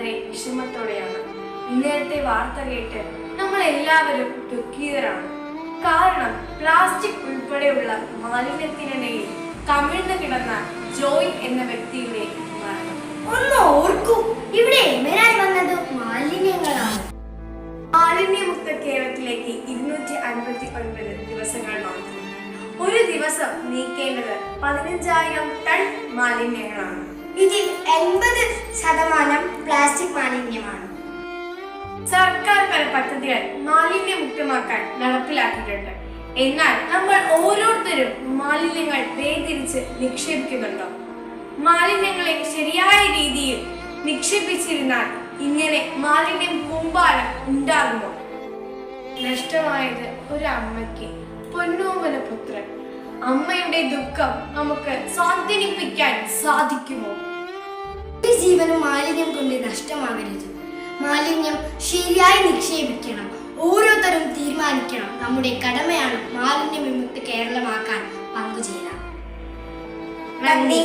വളരെ വിഷമത്തോടെയാണ്. ഇന്നത്തെ വാർത്ത കേട്ട് നമ്മൾ എല്ലാവരും ദുഃഖിതരാണ്. കാരണം പ്ലാസ്റ്റിക് ഉൾപ്പെടെയുള്ള മാലിന്യത്തിനിടയിൽ കമിഴ്ന്നു കിടന്ന ജോയ് എന്ന വ്യക്തിയുടെ മരണം. ഒന്ന് ഓർക്കൂ, ഇവിടെ എങ്ങനെയായി വന്നത് മാലിന്യങ്ങളാണ്. മാലിന്യമുക്ത കേരളത്തിലേക്ക് 259 ദിവസങ്ങൾ മാത്രം. ഒരു ദിവസം നീക്കേണ്ടത് 15,000 ടൺ മാലിന്യങ്ങളാണ്. ഇതിൽ 80% പ്ലാസ്റ്റിക് മാലിന്യമാണ്. സർക്കാർ പല പദ്ധതികൾ മാലിന്യമുക്തമാക്കാൻ നടപ്പിലാക്കിയിട്ടുണ്ട്. എന്നാൽ നമ്മൾ ഓരോരുത്തരും മാലിന്യങ്ങൾ വേർതിരിച്ച് നിക്ഷേപിക്കുന്നുണ്ടോ? മാലിന്യങ്ങളെ ശരിയായ രീതിയിൽ നിക്ഷേപിച്ചിരുന്നാൽ ഇങ്ങനെ മാലിന്യം കൂമ്പാരം ഉണ്ടാകുമോ? നഷ്ടമായത് ഒരു അമ്മയ്ക്ക് പൊന്നോമന പുത്രൻ. അമ്മയുടെ ദുഃഖം നമുക്ക് സ്വാധീനിപ്പിക്കാൻ സാധിക്കുമോ? ഒരു ജീവനും മാലിന്യം കൊണ്ട് നഷ്ടമാകരുത്. മാലിന്യം ശരിയായി നിക്ഷേപിക്കണം. ഓരോരുത്തരും തീരുമാനിക്കണം. നമ്മുടെ കടമയാണ് മാലിന്യ വിമുക്ത കേരളമാക്കാൻ പങ്കുചേരാം. നന്ദി.